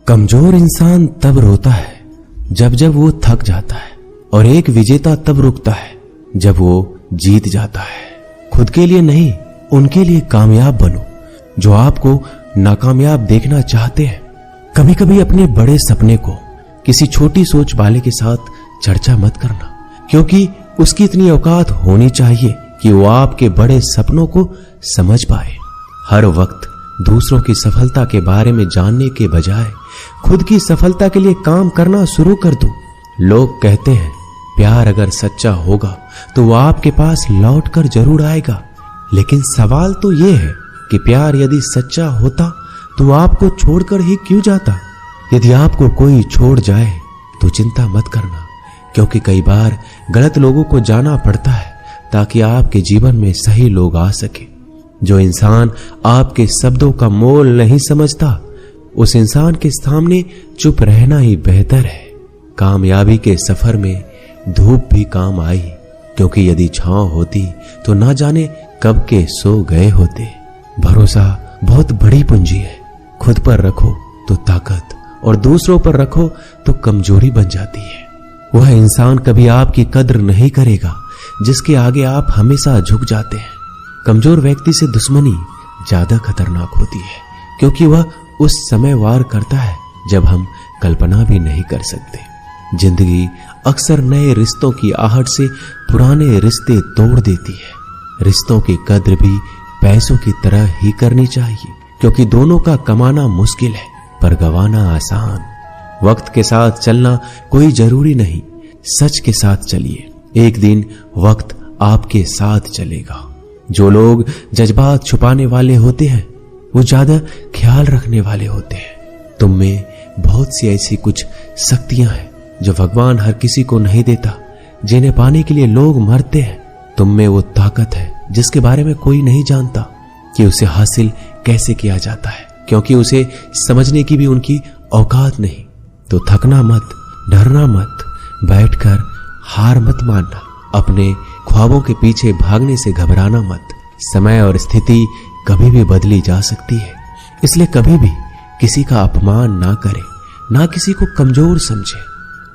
कमजोर इंसान तब रोता है जब जब वो थक जाता है, और एक विजेता तब रुकता है जब वो जीत जाता है। खुद के लिए नहीं, उनके लिए कामयाब बनो जो आपको नाकामयाब देखना चाहते हैं। कभी कभी अपने बड़े सपने को किसी छोटी सोच वाले के साथ चर्चा मत करना, क्योंकि उसकी इतनी औकात होनी चाहिए कि वो आपके बड़े सपनों को समझ पाए। हर वक्त दूसरों की सफलता के बारे में जानने के बजाय खुद की सफलता के लिए काम करना शुरू कर दो। लोग कहते हैं प्यार अगर सच्चा होगा तो वो आपके पास लौट कर जरूर आएगा, लेकिन सवाल तो ये है कि प्यार यदि सच्चा होता तो आपको छोड़कर ही क्यों जाता। यदि आपको कोई छोड़ जाए तो चिंता मत करना, क्योंकि कई बार गलत लोगों को जाना पड़ता है ताकि आपके जीवन में सही लोग आ सके। जो इंसान आपके शब्दों का मोल नहीं समझता, उस इंसान के सामने चुप रहना ही बेहतर है। कामयाबी के सफर में धूप भी काम आई, क्योंकि यदि छांव होती तो ना जाने कब के सो गए होते। भरोसा बहुत बड़ी पूंजी है। खुद पर रखो तो ताकत, और दूसरों पर रखो तो कमजोरी बन जाती है। वह इंसान कभी आपकी कद्र नहीं करेगा जिसके आगे आप हमेशा झुक जाते हैं। कमजोर व्यक्ति से दुश्मनी ज्यादा खतरनाक होती है, क्योंकि वह उस समय वार करता है जब हम कल्पना भी नहीं कर सकते। जिंदगी अक्सर नए रिश्तों की आहट से पुराने रिश्ते तोड़ देती है। रिश्तों की कद्र भी पैसों की तरह ही करनी चाहिए, क्योंकि दोनों का कमाना मुश्किल है पर गंवाना आसान। वक्त के साथ चलना कोई जरूरी नहीं, सच के साथ चलिए। एक दिन वक्त आपके साथ चलेगा। जो लोग जज्बात छुपाने वाले होते हैं वो ज्यादा ख्याल रखने वाले होते हैं। तुम में बहुत सी ऐसी कुछ शक्तियां हैं जो भगवान हर किसी को नहीं देता, जिन्हें पाने के लिए लोग मरते हैं। तुम में वो ताकत है जिसके बारे में कोई नहीं जानता कि उसे हासिल कैसे किया जाता है, क्योंकि उसे समझने की भी उनकी औकात नहीं। तो थकना मत, डरना मत, बैठकर हार मत मानना, अपने ख्वाबों के पीछे भागने से घबराना मत। समय और स्थिति कभी भी बदली जा सकती है, इसलिए कभी भी किसी का अपमान ना करें, ना किसी को कमजोर समझे।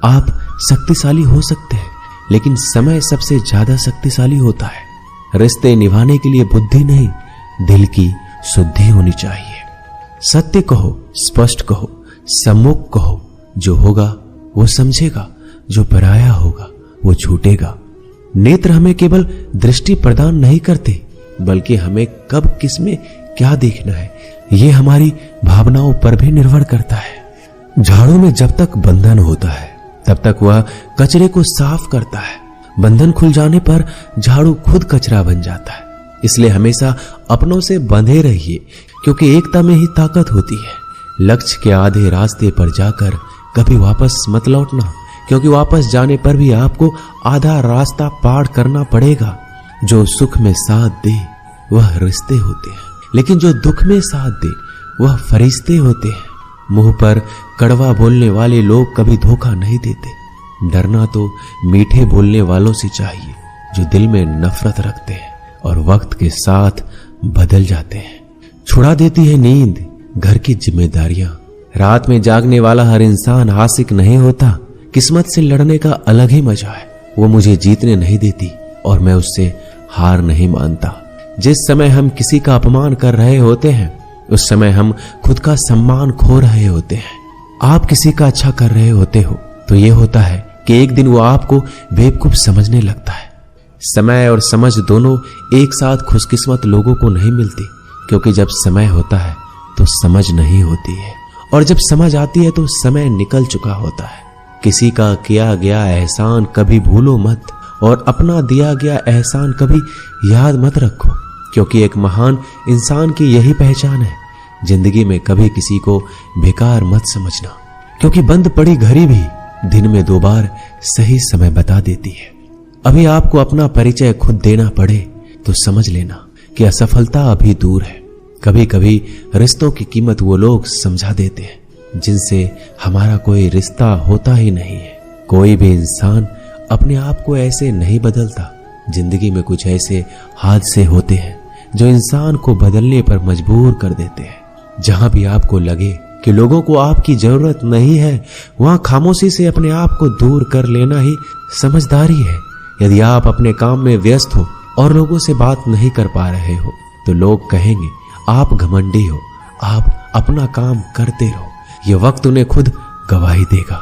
आप शक्तिशाली हो सकते हैं, लेकिन समय सबसे ज्यादा शक्तिशाली होता है। रिश्ते निभाने के लिए बुद्धि नहीं, दिल की शुद्धि होनी चाहिए। सत्य कहो, स्पष्ट कहो, सम्मुख कहो। जो होगा वो समझेगा, जो पराया होगा वो छूटेगा। नेत्र हमें केवल दृष्टि प्रदान नहीं करते, बल्कि हमें कब किस में क्या देखना है ये हमारी भावनाओं पर भी निर्भर करता है। झाड़ू में जब तक बंधन होता है तब तक वह कचरे को साफ करता है। बंधन खुल जाने पर झाड़ू खुद कचरा बन जाता है। इसलिए हमेशा अपनों से बंधे रहिए, क्योंकि एकता में ही ताकत होती है। लक्ष्य के आधे रास्ते पर जाकर कभी वापस मत लौटना, क्योंकि वापस जाने पर भी आपको आधा रास्ता पार करना पड़ेगा। जो सुख में साथ दे वह रिश्ते होते हैं, लेकिन जो दुख में साथ दे वह फरिश्ते होते हैं। मुंह पर कड़वा बोलने वाले लोग कभी धोखा नहीं देते। डरना तो मीठे बोलने वालों से चाहिए जो दिल में नफरत रखते हैं और वक्त के साथ बदल जाते हैं। छुड़ा देती है नींद घर की जिम्मेदारियां। रात में जागने वाला हर इंसान आशिक नहीं होता। किस्मत से लड़ने का अलग ही मजा है। वो मुझे जीतने नहीं देती और मैं उससे हार नहीं मानता। जिस समय हम किसी का अपमान कर रहे होते हैं उस समय हम खुद का सम्मान खो रहे होते हैं। आप किसी का अच्छा कर रहे होते हो तो ये होता है कि एक दिन वो आपको बेवकूफ समझने लगता है। समय और समझ दोनों एक साथ खुशकिस्मत लोगों को नहीं मिलती, क्योंकि जब समय होता है तो समझ नहीं होती है, और जब समझ आती है तो समय निकल चुका होता है। किसी का किया गया एहसान कभी भूलो मत, और अपना दिया गया एहसान कभी याद मत रखो, क्योंकि एक महान इंसान की यही पहचान है। जिंदगी में कभी किसी को बेकार मत समझना, क्योंकि बंद पड़ी घड़ी भी दिन में 2 बार सही समय बता देती है। अभी आपको अपना परिचय खुद देना पड़े तो समझ लेना कि असफलता अभी दूर है। कभी कभी रिश्तों की कीमत वो लोग समझा देते हैं जिनसे हमारा कोई रिश्ता होता ही नहीं है। कोई भी इंसान अपने आप को ऐसे नहीं बदलता। जिंदगी में कुछ ऐसे हादसे होते हैं जो इंसान को बदलने पर मजबूर कर देते हैं। जहां भी आपको लगे कि लोगों को आपकी जरूरत नहीं है, वहां खामोशी से अपने आप को दूर कर लेना ही समझदारी है। यदि आप अपने काम में व्यस्त हो और लोगों से बात नहीं कर पा रहे हो तो लोग कहेंगे आप घमंडी हो, आप अपना काम करते रहो। यह वक्त उन्हें खुद गवाही देगा।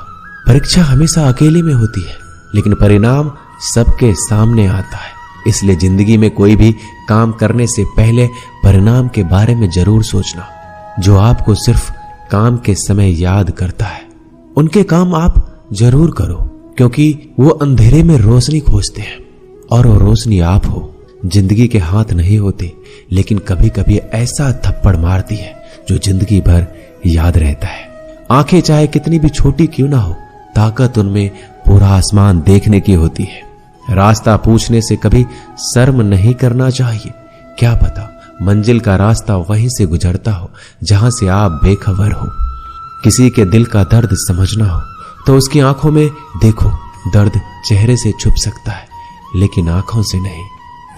परीक्षा हमेशा अकेले में होती है, लेकिन परिणाम सबके सामने आता है। इसलिए जिंदगी में कोई भी काम करने से पहले परिणाम के बारे में जरूर सोचना। जो आपको सिर्फ काम के समय याद करता है, उनके काम आप जरूर करो, क्योंकि वो अंधेरे में रोशनी खोजते हैं और वो रोशनी आप हो। जिंदगी के हाथ नहीं होते, लेकिन कभी कभी ऐसा थप्पड़ मारती है जो जिंदगी भर याद रहता है। आंखें चाहे कितनी भी छोटी क्यों ना हो, ताकत उनमें पूरा आसमान देखने की होती है। रास्ता पूछने से कभी शर्म नहीं करना चाहिए। क्या पता मंजिल का रास्ता वहीं से गुजरता हो जहां से आप बेखबर हो। किसी के दिल का दर्द समझना हो तो उसकी आंखों में देखो। दर्द चेहरे से छुप सकता है, लेकिन आंखों से नहीं।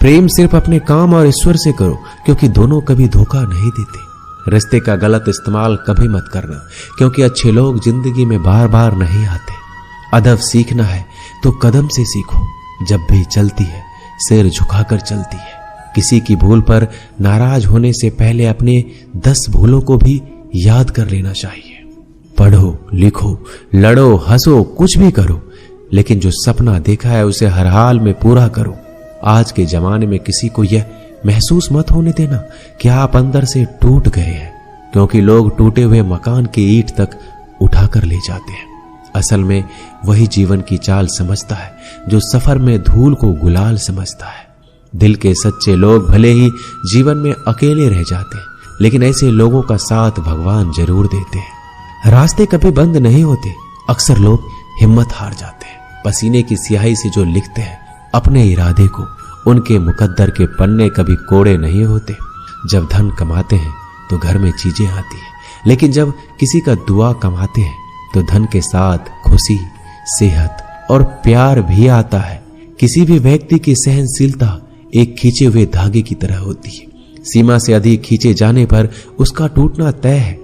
प्रेम सिर्फ अपने काम और ईश्वर से करो, क्योंकि दोनों कभी धोखा नहीं देते। रिश्ते का गलत इस्तेमाल कभी मत करना, क्योंकि अच्छे लोग जिंदगी में बार बार नहीं आते। अदब सीखना है तो कदम से सीखो। जब भी चलती है सिर झुकाकर चलती है। किसी की भूल पर नाराज होने से पहले अपने 10 भूलों को भी याद कर लेना चाहिए। पढ़ो, लिखो, लड़ो, हंसो, कुछ भी करो, लेकिन जो सपना देखा है उसे हर हाल में पूरा करो। आज के जमाने में किसी को यह महसूस मत होने देना कि आप अंदर से टूट गए हैं, क्योंकि लोग टूटे हुए मकान की ईंट तक उठाकर ले जाते हैं। असल में वही जीवन की चाल समझता है जो सफर में धूल को गुलाल समझता है। दिल के सच्चे लोग भले ही जीवन में अकेले रह जाते हैं, लेकिन ऐसे लोगों का साथ भगवान जरूर देते हैं। रास्ते कभी बंद नहीं होते। अक्सर लोग हिम्मत हार जाते हैं। पसीने की स्याही से जो लिखते हैं अपने इरादे को, उनके मुकद्दर के पन्ने कभी कोड़े नहीं होते। जब धन कमाते हैं तो घर में चीजें आती हैं, लेकिन जब किसी का दुआ कमाते हैं तो धन के साथ खुशी, सेहत और प्यार भी आता है। किसी भी व्यक्ति की सहनशीलता एक खींचे हुए धागे की तरह होती है। सीमा से अधिक खींचे जाने पर उसका टूटना तय है।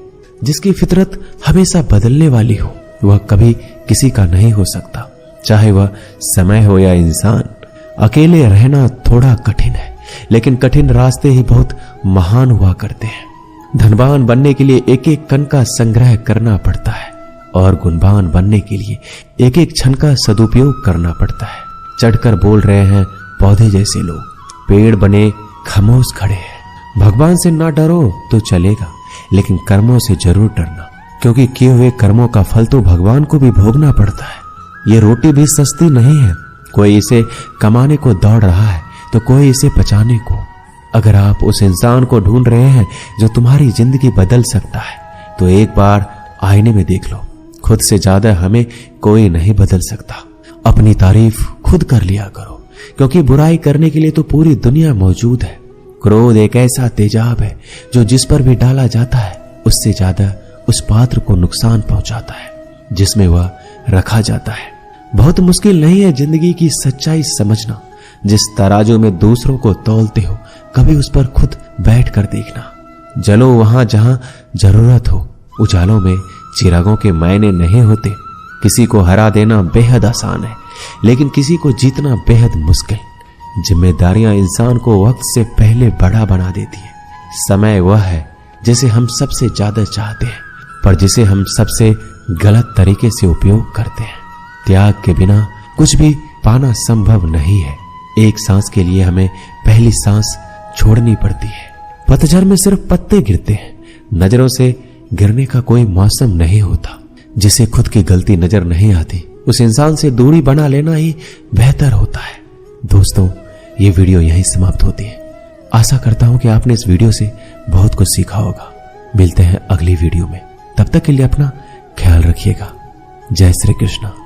जिसकी फितरत हमेशा बदलने वाली हो वह कभी किसी का नहीं हो सकता, चाहे वह समय हो या इंसान। अकेले रहना थोड़ा कठिन है, लेकिन कठिन रास्ते ही बहुत महान हुआ करते हैं। धनवान बनने के लिए एक एक कण का संग्रह करना पड़ता है और गुणवान बनने के लिए एक एक क्षण का सदुपयोग करना पड़ता है। चढ़कर बोल रहे हैं पौधे जैसे लोग, पेड़ बने खामोश खड़े हैं। भगवान से ना डरो तो चलेगा, लेकिन कर्मों से जरूर डरना, क्योंकि किए हुए कर्मों का फल तो भगवान को भी भोगना पड़ता है। ये रोटी भी सस्ती नहीं है। कोई इसे कमाने को दौड़ रहा है तो कोई इसे बचाने को। अगर आप उस इंसान को ढूंढ रहे हैं जो तुम्हारी जिंदगी बदल सकता है, तो एक बार आईने में देख लो। खुद से ज्यादा हमें कोई नहीं बदल सकता। अपनी तारीफ खुद कर लिया करो, क्योंकि बुराई करने के लिए तो पूरी दुनिया मौजूद है। क्रोध एक ऐसा तेजाब है जो जिस पर भी डाला जाता है उससे ज्यादा उस पात्र को नुकसान पहुंचाता है जिसमें वह रखा जाता है। बहुत मुश्किल नहीं है जिंदगी की सच्चाई समझना। जिस तराजू में दूसरों को तौलते हो, कभी उस पर खुद बैठ कर देखना। जलो वहां जहां जरूरत हो। उजालों में चिरागों के मायने नहीं होते। किसी को हरा देना बेहद आसान है, लेकिन किसी को जीतना बेहद मुश्किल। जिम्मेदारियां इंसान को वक्त से पहले बड़ा बना देती है। समय वह है जिसे हम सबसे ज्यादा चाहते हैं, पर जिसे हम सबसे गलत तरीके से उपयोग करते हैं। त्याग के बिना कुछ भी पाना संभव नहीं है। एक सांस के लिए हमें पहली सांस छोड़नी पड़ती है। पतझड़ में सिर्फ पत्ते गिरते हैं। नजरों से गिरने का कोई मौसम नहीं होता। जिसे खुद की गलती नजर नहीं आती, उस इंसान से दूरी बना लेना ही बेहतर होता है। दोस्तों, ये वीडियो यहीं समाप्त होती है। आशा करता हूं कि आपने इस वीडियो से बहुत कुछ सीखा होगा। मिलते हैं अगली वीडियो में। तब तक के लिए अपना ख्याल रखिएगा। जय श्री कृष्ण।